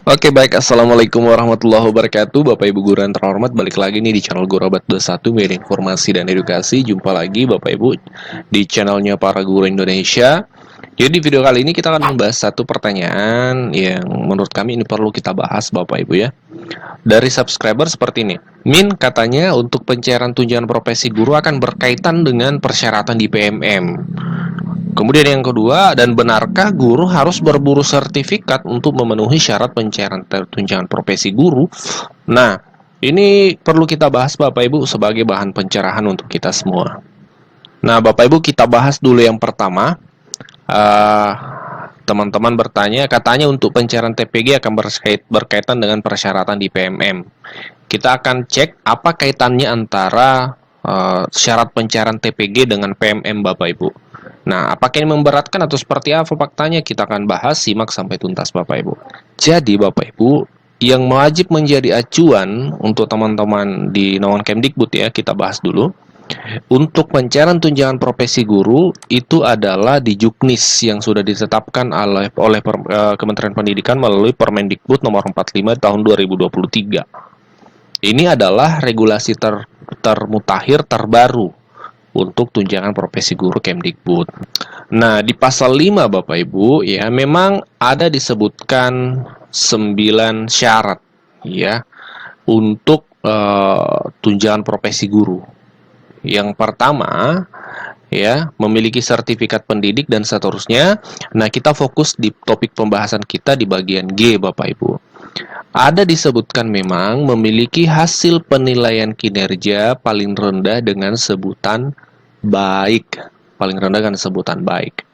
Oke baik, Assalamualaikum warahmatullahi wabarakatuh. Bapak Ibu guru yang terhormat, balik lagi nih di channel Guru Abad 21, media informasi dan edukasi. Jumpa lagi Bapak Ibu di channelnya para guru Indonesia. Jadi di video kali ini kita akan membahas satu pertanyaan yang menurut kami ini perlu kita bahas Bapak Ibu ya. Dari subscriber seperti ini, Min katanya untuk pencairan tunjangan profesi guru akan berkaitan dengan persyaratan di PMM. Kemudian yang kedua, dan benarkah guru harus berburu sertifikat untuk memenuhi syarat pencairan tunjangan profesi guru? Nah, ini perlu kita bahas Bapak Ibu sebagai bahan pencerahan untuk kita semua. Nah, Bapak Ibu kita bahas dulu yang pertama. Teman-teman bertanya, katanya untuk pencairan TPG akan berkaitan dengan persyaratan di PMM. Kita akan cek apa kaitannya antara syarat pencairan TPG dengan PMM Bapak Ibu. Nah, apakah ini memberatkan atau seperti apa faktanya? Kita akan bahas, simak sampai tuntas Bapak Ibu. Jadi Bapak Ibu, yang wajib menjadi acuan untuk teman-teman di naungan Kemdikbud ya, kita bahas dulu. Untuk pencairan tunjangan profesi guru itu adalah di Juknis yang sudah ditetapkan oleh Kementerian Pendidikan melalui Permendikbud nomor 45 tahun 2023. Ini adalah regulasi termutakhir terbaru untuk tunjangan profesi guru Kemdikbud. Nah, di pasal 5 Bapak Ibu ya memang ada disebutkan 9 syarat ya untuk tunjangan profesi guru. Yang pertama ya, memiliki sertifikat pendidik dan seterusnya. Nah, kita fokus di topik pembahasan kita di bagian G Bapak Ibu. Ada disebutkan memang memiliki hasil penilaian kinerja paling rendah dengan sebutan baik. Paling rendah dengan sebutan baik.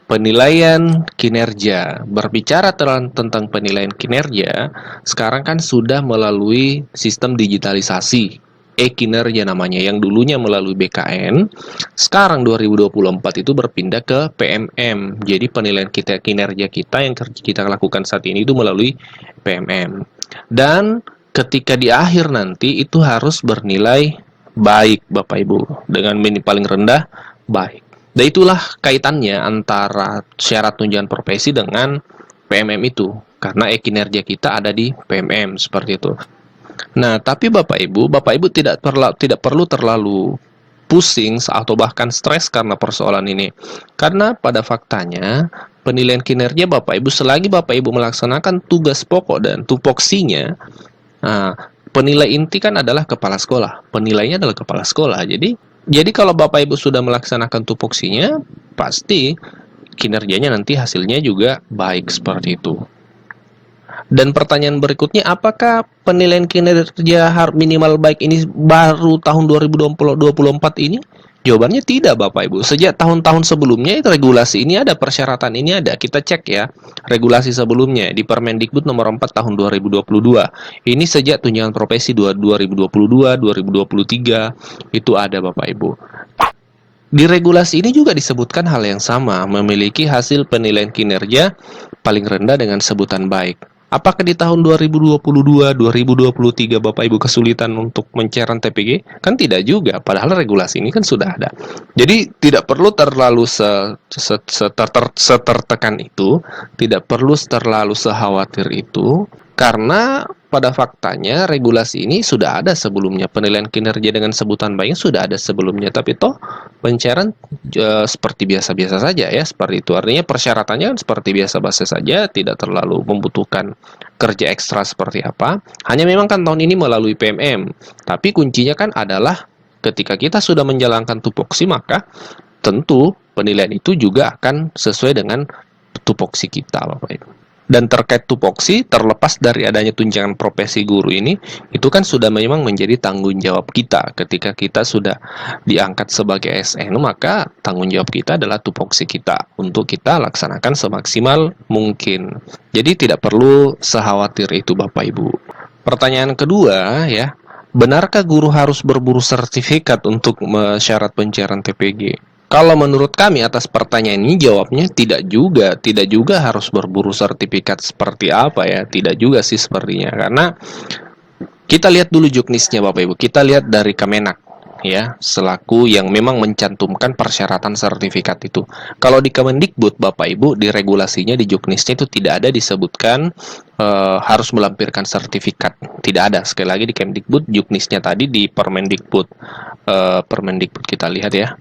Penilaian kinerja. Berbicara tentang penilaian kinerja, sekarang kan sudah melalui sistem digitalisasi. E-kinerja namanya, yang dulunya melalui BKN, sekarang 2024 itu berpindah ke PMM. Jadi penilaian kinerja kita yang kita lakukan saat ini itu melalui PMM. Dan ketika di akhir nanti itu harus bernilai baik Bapak Ibu, dengan paling rendah baik. Dan itulah kaitannya antara syarat tunjangan profesi dengan PMM itu, karena e-kinerja kita ada di PMM seperti itu. Nah, tapi Bapak Ibu tidak perlu terlalu pusing atau bahkan stres karena persoalan ini. Karena pada faktanya penilaian kinerja Bapak Ibu, selagi Bapak Ibu melaksanakan tugas pokok dan tupoksinya, nah, penilai inti kan adalah kepala sekolah. Penilainya adalah kepala sekolah. Jadi kalau Bapak Ibu sudah melaksanakan tupoksinya, pasti kinerjanya nanti hasilnya juga baik seperti itu. Dan pertanyaan berikutnya, apakah penilaian kinerja minimal baik ini baru tahun 2024 ini? Jawabannya tidak Bapak Ibu. Sejak tahun-tahun sebelumnya regulasi ini ada, persyaratan ini ada. Kita cek ya regulasi sebelumnya di Permendikbud nomor 4 tahun 2022. Ini sejak tunjangan profesi 2022, 2023 itu ada Bapak Ibu. Di regulasi ini juga disebutkan hal yang sama, memiliki hasil penilaian kinerja paling rendah dengan sebutan baik. Apakah di tahun 2022, 2023 Bapak Ibu kesulitan untuk mencairan TPG? Kan tidak juga, padahal regulasi ini kan sudah ada. Jadi tidak perlu terlalu setertekan itu, tidak perlu terlalu sekhawatir itu, karena pada faktanya regulasi ini sudah ada sebelumnya. Penilaian kinerja dengan sebutan baik sudah ada sebelumnya, tapi toh pencairan seperti biasa-biasa saja ya, seperti itu. Artinya persyaratannya seperti biasa-biasa saja, tidak terlalu membutuhkan kerja ekstra seperti apa. Hanya memang kan tahun ini melalui PMM, tapi kuncinya kan adalah ketika kita sudah menjalankan tupoksi, maka tentu penilaian itu juga akan sesuai dengan tupoksi kita Bapak Ibu. Dan terkait tupoksi, terlepas dari adanya tunjangan profesi guru ini, itu kan sudah memang menjadi tanggung jawab kita. Ketika kita sudah diangkat sebagai ASN, maka tanggung jawab kita adalah tupoksi kita untuk kita laksanakan semaksimal mungkin. Jadi tidak perlu sekhawatir itu Bapak Ibu. Pertanyaan kedua ya, benarkah guru harus berburu sertifikat untuk syarat pencairan TPG? Kalau menurut kami atas pertanyaan ini jawabnya tidak juga harus berburu sertifikat seperti apa ya, tidak juga sih sepertinya. Karena kita lihat dulu juknisnya Bapak Ibu, kita lihat dari Kemenak. ya, selaku yang memang mencantumkan persyaratan sertifikat itu. Kalau di Kemendikbud, Bapak Ibu, di regulasinya, di juknisnya itu tidak ada disebutkan harus melampirkan sertifikat. Tidak ada. Sekali lagi di Kemdikbud, juknisnya tadi di Permendikbud. Permendikbud kita lihat ya.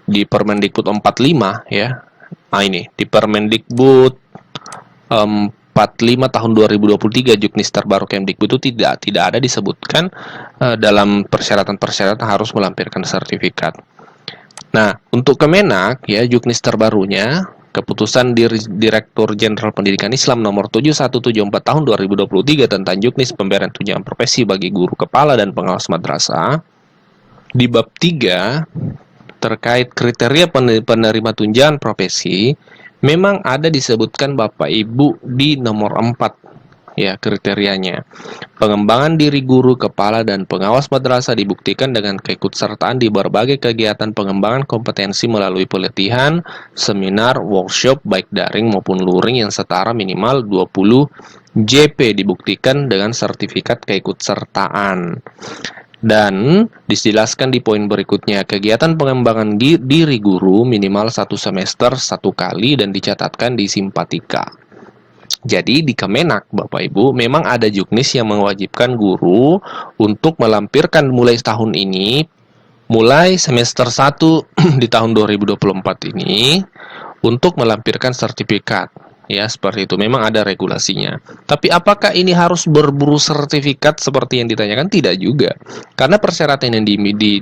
Di Permendikbud 45 ya. Nah ini, di Permendikbud 45 tahun 2023 juknis terbaru Kemdikbud itu tidak ada disebutkan dalam persyaratan-persyaratan harus melampirkan sertifikat. Nah, untuk Kemenak ya, juknis terbarunya keputusan Direktur Jenderal Pendidikan Islam nomor 7174 tahun 2023 tentang juknis pemberian tunjangan profesi bagi guru kepala dan pengawas madrasah di bab 3 terkait kriteria penerima tunjangan profesi memang ada disebutkan Bapak Ibu di nomor 4 ya kriterianya. Pengembangan diri guru, kepala, dan pengawas madrasah dibuktikan dengan keikutsertaan di berbagai kegiatan pengembangan kompetensi melalui pelatihan, seminar, workshop, baik daring maupun luring yang setara minimal 20 JP dibuktikan dengan sertifikat keikutsertaan. Dan dijelaskan di poin berikutnya, kegiatan pengembangan diri guru minimal 1 semester 1 kali dan dicatatkan di Simpatika. Jadi di Kemenak, Bapak Ibu, memang ada juknis yang mewajibkan guru untuk melampirkan mulai tahun ini, mulai semester 1 di tahun 2024 ini, untuk melampirkan sertifikat. Ya, seperti itu. Memang ada regulasinya. Tapi apakah ini harus berburu sertifikat seperti yang ditanyakan? Tidak juga. Karena persyaratan yang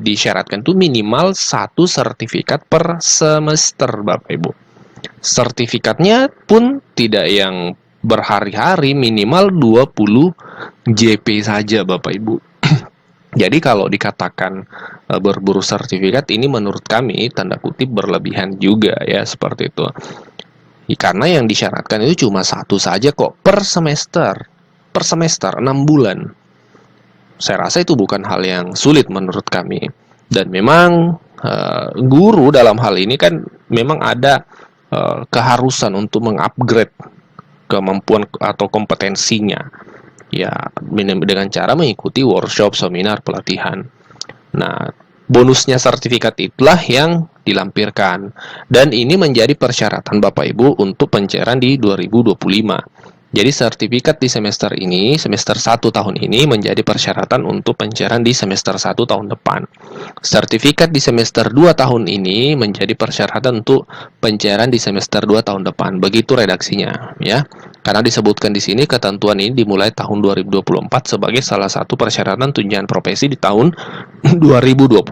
disyaratkan itu minimal 1 sertifikat per semester, Bapak Ibu. Sertifikatnya pun tidak yang berhari-hari, minimal 20 JP saja, Bapak Ibu. Jadi kalau dikatakan berburu sertifikat, ini menurut kami tanda kutip berlebihan juga ya, seperti itu. Karena yang disyaratkan itu cuma 1 saja kok per semester 6 bulan. Saya rasa itu bukan hal yang sulit menurut kami. Dan memang guru dalam hal ini kan memang ada keharusan untuk mengupgrade kemampuan atau kompetensinya ya, dengan cara mengikuti workshop, seminar, pelatihan. Nah, bonusnya sertifikat itulah yang dilampirkan. Dan ini menjadi persyaratan Bapak Ibu untuk pencairan di 2025. Jadi sertifikat di semester ini, semester 1 tahun ini menjadi persyaratan untuk pencairan di semester 1 tahun depan. Sertifikat di semester 2 tahun ini menjadi persyaratan untuk pencairan di semester 2 tahun depan. Begitu redaksinya ya. Karena disebutkan di sini ketentuan ini dimulai tahun 2024 sebagai salah satu persyaratan tunjangan profesi di tahun 2025.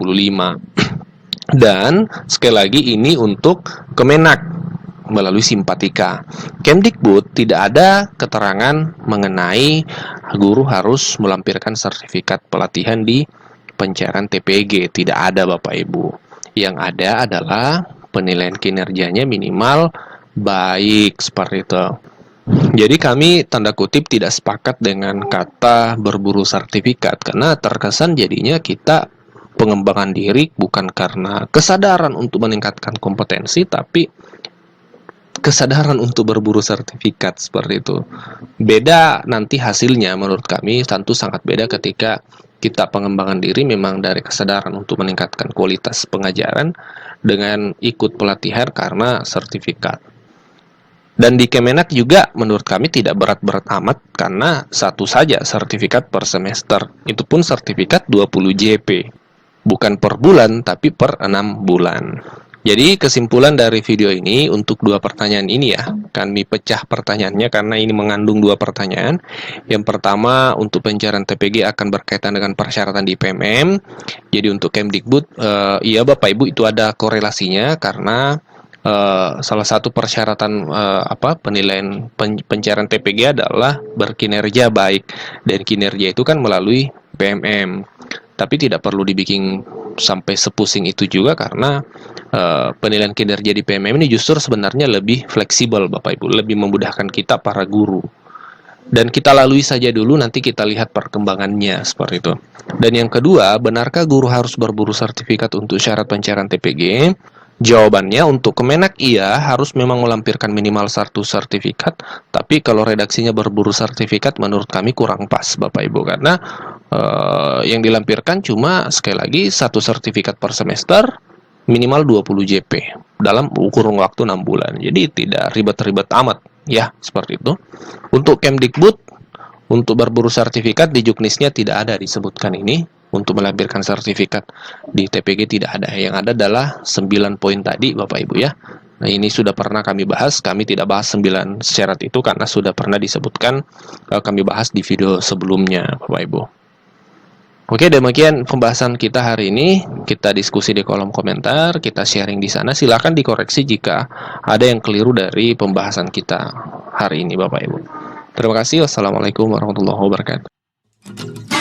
Dan sekali lagi ini untuk Kemenak melalui Simpatika. Kemdikbud tidak ada keterangan mengenai guru harus melampirkan sertifikat pelatihan di pencairan TPG. Tidak ada Bapak Ibu. Yang ada adalah penilaian kinerjanya minimal baik, seperti itu. Jadi kami tanda kutip tidak sepakat dengan kata berburu sertifikat, karena terkesan jadinya kita pengembangan diri bukan karena kesadaran untuk meningkatkan kompetensi, tapi kesadaran untuk berburu sertifikat, seperti itu. Beda nanti hasilnya menurut kami tentu sangat beda ketika kita pengembangan diri memang dari kesadaran untuk meningkatkan kualitas pengajaran dengan ikut pelatihan karena sertifikat. Dan di Kemenak juga menurut kami tidak berat-berat amat karena 1 saja sertifikat per semester. Itu pun sertifikat 20 JP. Bukan per bulan tapi per 6 bulan. Jadi kesimpulan dari video ini untuk 2 pertanyaan ini ya, kami pecah pertanyaannya karena ini mengandung 2 pertanyaan. Yang pertama, untuk pencairan TPG akan berkaitan dengan persyaratan di PMM. Jadi untuk Kemdikbud, iya Bapak Ibu itu ada korelasinya karena salah satu persyaratan penilaian pencairan TPG adalah berkinerja baik, dan kinerja itu kan melalui PMM. Tapi tidak perlu dibikin sampai sepusing itu juga karena penilaian kinerja di PMM ini justru sebenarnya lebih fleksibel Bapak Ibu, lebih memudahkan kita para guru. Dan kita lalui saja dulu, nanti kita lihat perkembangannya, seperti itu. Dan yang kedua, benarkah guru harus berburu sertifikat untuk syarat pencairan TPG? Jawabannya untuk Kemenak iya harus memang melampirkan minimal satu sertifikat, tapi kalau redaksinya berburu sertifikat menurut kami kurang pas Bapak Ibu karena yang dilampirkan cuma sekali lagi satu sertifikat per semester minimal 20 JP dalam kurun waktu 6 bulan. Jadi tidak ribet-ribet amat ya seperti itu. Untuk Kemdikbud untuk berburu sertifikat di Juknisnya tidak ada disebutkan ini. Untuk melampirkan sertifikat di TPG tidak ada. Yang ada adalah 9 poin tadi Bapak Ibu ya. Nah ini sudah pernah kami bahas, kami tidak bahas 9 syarat itu karena sudah pernah disebutkan, kami bahas di video sebelumnya Bapak Ibu. Oke, demikian pembahasan kita hari ini. Kita diskusi di kolom komentar, kita sharing di sana. Silakan dikoreksi jika ada yang keliru dari pembahasan kita hari ini Bapak Ibu. Terima kasih. Wassalamualaikum warahmatullahi wabarakatuh.